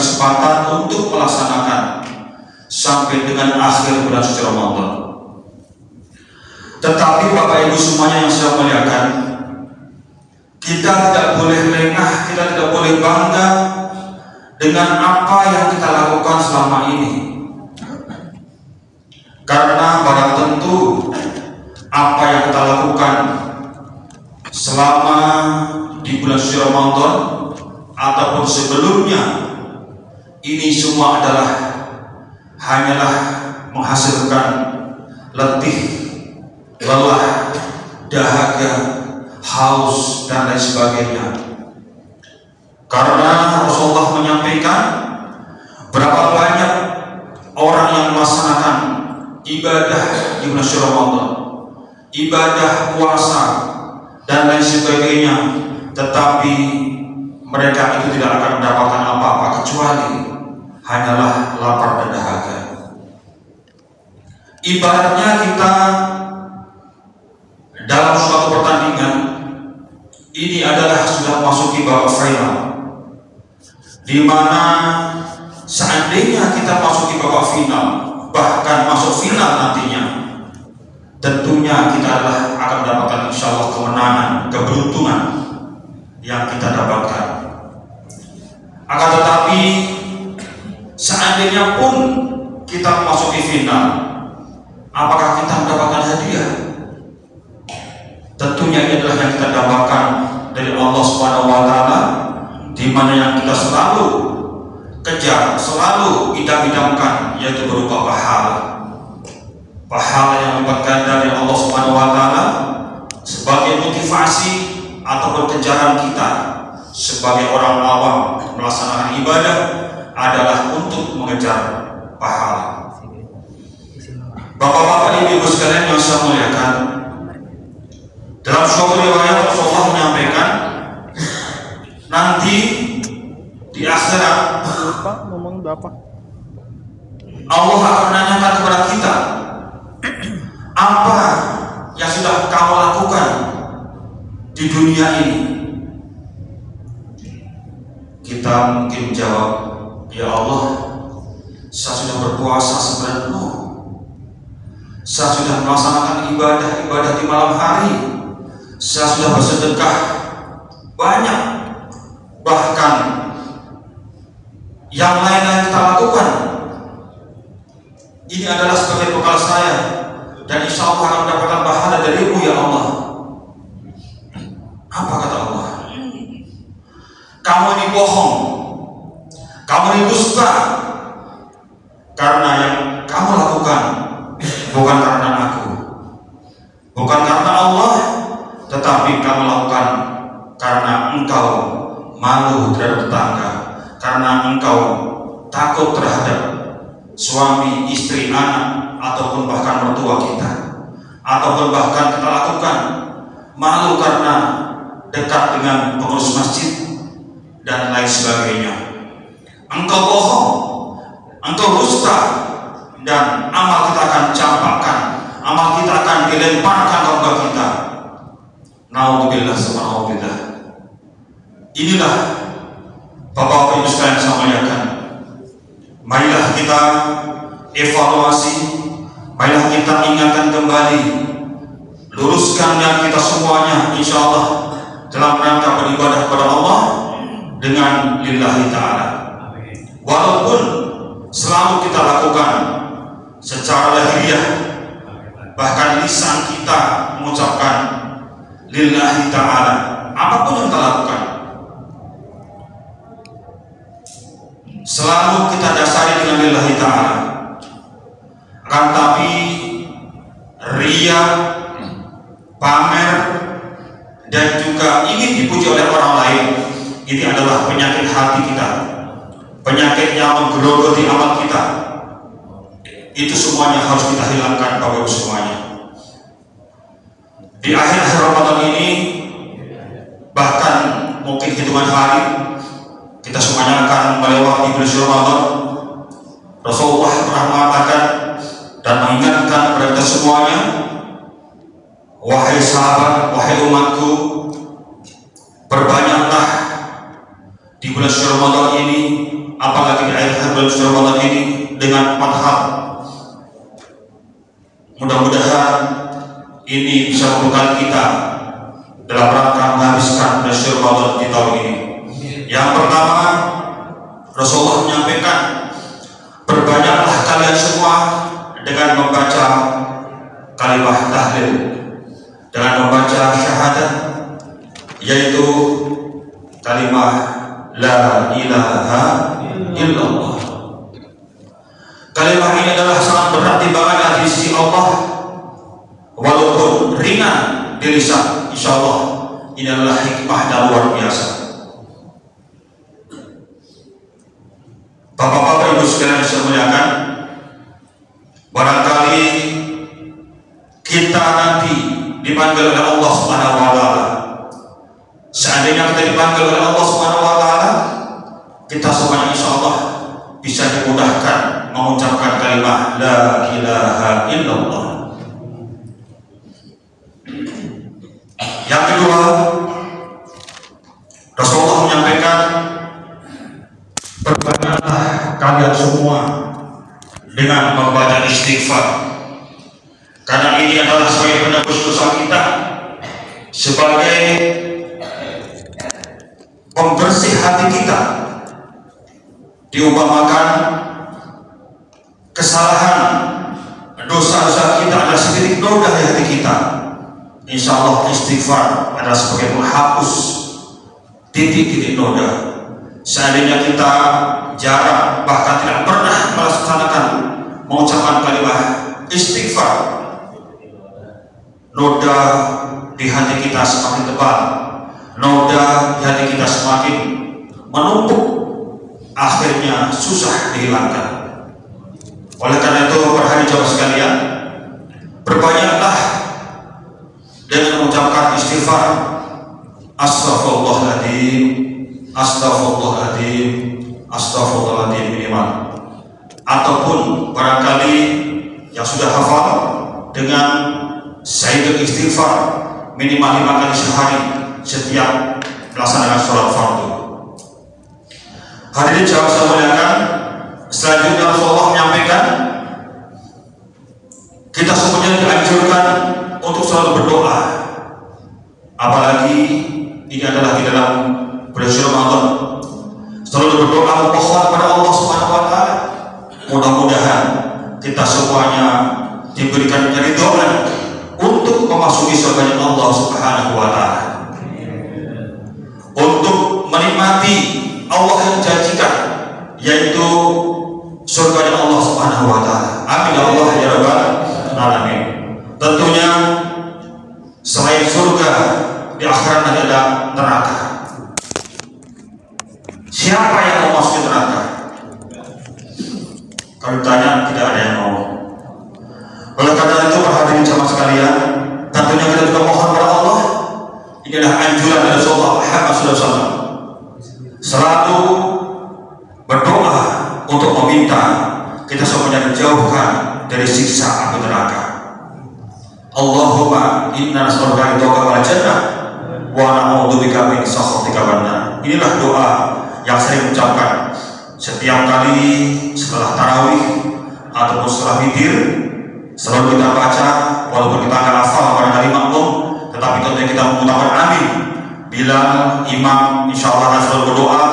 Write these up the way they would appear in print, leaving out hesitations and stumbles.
kesempatan untuk melaksanakan sampai dengan akhir bulan suci Ramadan. Tetapi Bapak Ibu semuanya yang saya muliakan, kita tidak boleh lengah, kita tidak boleh bangga dengan apa yang kita lakukan selama ini. Karena barang tentu apa yang kita lakukan selama di bulan suci Ramadan ataupun sebelumnya, ini semua hanyalah menghasilkan letih, lelah, dahaga, haus, dan lain sebagainya. Karena Rasulullah menyampaikan berapa banyak orang yang melaksanakan ibadah di bulan suci Ramadan, ibadah puasa dan lain sebagainya, tetapi mereka itu tidak akan mendapatkan apa-apa kecuali hanyalah lapar dan dahaga. Ibaratnya kita dalam suatu pertandingan, ini adalah sudah memasuki babak final, di mana seandainya kita masuki babak final, bahkan masuk final nantinya, tentunya kita akan mendapatkan insya Allah kemenangan, keberuntungan yang kita dapatkan. Akan tetapi seandainya pun kita memasuki final, apakah kita mendapatkan hadiah? Tentunya ini adalah yang kita dapatkan dari Allah Subhanahu wa Ta'ala, di mana yang kita selalu kejar, selalu idam-idamkan, yaitu berupa pahala yang dapatkan dari Allah Subhanahu wa Ta'ala sebagai motivasi ataupun kejaran kita sebagai orang awam melaksanakan ibadah adalah untuk mengejar pahala. Bapak-bapak, ibu-ibu sekalian yang saya muliakan, dalam suatu riwayat Rasulullah menyampaikan nanti di akhirat Allah akan menanyakan kepada kita, apa yang sudah kamu lakukan di dunia ini? Kita mungkin menjawab, ya Allah, saya sudah berpuasa sebulan penuh, saya sudah melaksanakan ibadah di malam hari, saya sudah bersedekah banyak, bahkan yang lain yang kita lakukan ini adalah sebagai bekal saya, dan insya Allah akan mendapatkan pahala darimu ya Allah. Apa kata Allah? Kamu ini bohong, kamu ini dusta, karena yang kamu lakukan bukan karena aku, bukan karena Allah, tetapi kamu lakukan karena engkau malu terhadap tetangga, karena engkau takut terhadap suami, istri, anak, ataupun bahkan mertua kita, ataupun bahkan kita lakukan malu karena dekat dengan pengurus masjid dan lain sebagainya. Engkau bohong, engkau dusta, dan amal kita akan campakkan, amal kita akan dilemparkan ke muka kita. Naudzubillah, subhanallah. Inilah Bapak-bapak Ibu sekalian saya muliakan, marilah kita evaluasi, marilah kita ingatkan kembali, luruskan niat kita semuanya insya Allah dalam rangka beribadah kepada Allah dengan lillahi ta'ala. Walaupun selalu kita lakukan secara lahiriah, bahkan lisan kita mengucapkan lillahi ta'ala, apapun yang kita lakukan, selalu kita dasari dengan lillahi ta'ala. Akan tapi ria, pamer, dan juga ingin dipuji oleh orang lain, ini adalah penyakit hati kita, penyakit yang menggerogoti amal kita. Itu semuanya harus kita hilangkan Bapak Ibu semuanya. Di akhir Ramadan ini, bahkan mungkin hitungan hari, kita semuanya akan melewati bulan Ramadan. Rasulullah pernah mengatakan dan mengingatkan kepada kita semuanya, wahai sahabat, wahai umatku, perbanyaklah di bulan Ramadan ini apalagi di akhir bulan suci Ramadan ini dengan 4 hal. Mudah-mudahan ini bisa membekali kita dalam rangka menghabiskan bulan suci Ramadan di tahun ini. Yang pertama, Rasulullah menyampaikan, perbanyaklah kalian semua dengan membaca kalimat tahlil, dengan membaca syahadat, yaitu kalimat la ilaha illallah. Kalimat ini adalah sangat berat timbangannya di sisi Allah, walaupun ringan di lisan. Insya Allah ini adalah hikmah yang luar biasa. Bapak-bapak, ibu sekalian yang saya muliakan, barangkali kita nanti dipanggil oleh Allah Subhanahu wa Ta'ala. Seandainya kita dipanggil oleh Allah Subhanahu wa Ta'ala, kita semuanya insya Allah bisa dimudahkan mengucapkan kalimat la ilaha illallah. Yang kedua, Rasulullah menyampaikan, perbanyaklah kalian semua dengan membaca istighfar, karena ini adalah sebagai penebus dosa kita, sebagai pembersih hati kita. Diumpamakan kesalahan dosa-dosa kita adalah setitik noda di hati kita. Insya Allah istighfar adalah sebagai penghapus titik-titik noda. Seandainya kita jarang, bahkan tidak pernah melaksanakan mengucapkan kalimat istighfar, noda di hati kita semakin tebal, noda di hati kita semakin menumpuk, akhirnya susah dihilangkan. Oleh karena itu, para hadirin jamaah sekalian, perbanyaklah dengan mengucapkan istighfar, astaghfirullahaladzim, astaghfirullahaladzim, astaghfirullahaladzim minimal. Ataupun barangkali yang sudah hafal dengan sayyidul istighfar minimal 5 kali sehari setiap melaksanakan sholat fardu. Hadirin jamaah saya muliakan, selanjutnya Rasulullah menyampaikan, kita semuanya dianjurkan untuk selalu berdoa, apalagi ini adalah di dalam bulan Ramadan. Selalu berdoa memohon kepada Allah Subhanahu wa Ta'ala. Mudah-mudahan kita semuanya diberikan keridhaan untuk memasuki surga Allah Subhanahu wa Ta'ala, untuk menikmati Allah yang janjikan, yaitu surga Allah Subhanahu wa Ta'ala. Amin ya Allah ya Rabbal alamin. Tentunya selain surga, di akhirat ada neraka. Siapa yang mau masuk neraka? Kalau ditanya, tidak ada yang mau. Oleh karena itu, para hadirin jamaah sekalian, tentunya kita juga mohon kepada Allah. Ini adalah anjuran dari Rasulullah Muhammad SAW, selalu berdoa untuk meminta kita semuanya dijauhkan dari siksa api neraka. Allahumma inna nas'aluka ridhaka wal jannah wa na'udzubika min sakhatika wan nar. Inilah doa yang saya ucapkan setiap kali setelah tarawih ataupun setelah witir. Selalu kita baca, walaupun kita akan hafal barangkali makmum, tetapi tentunya kita mengucapkan amin bila imam insyaallah selalu berdoa,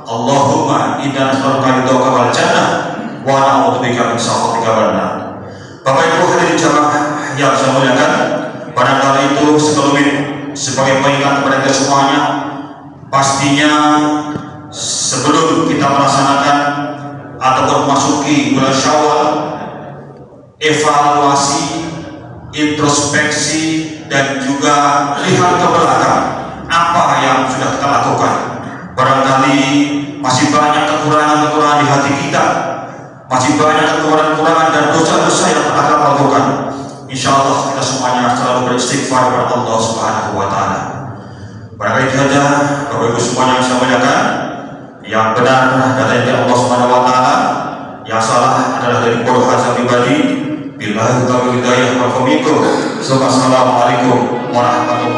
Allahumma inna nas'aluka ridhaka wal jannah wa na'udzubika min sakhatika wan nar. Bapak Ibu hadirin jamaah yang saya muliakan, barangkali itu sekelumit sebagai pengingat kepada kita semuanya. Pastinya sebelum kita melaksanakan ataupun memasuki bulan Syawal, evaluasi, introspeksi, dan juga lihat ke belakang apa yang sudah kita lakukan. Barangkali masih banyak kekurangan-kekurangan di hati kita, masih banyak kekurangan-kekurangan dan dosa-dosa yang pernah kita lakukan. Insya Allah kita semuanya selalu beristighfar kepada Allah Subhanahu wa Ta'ala. Barangkali itu saja Bapak Ibu semuanya yang saya muliakan. Yang benar dari Allah Subhanahu wa Ta'ala, yang salah adalah dari bodoh hasil pribadi. Billahi taufiq hidayah wal taufiq. Assalamualaikum warahmatullahi wabarakatuh.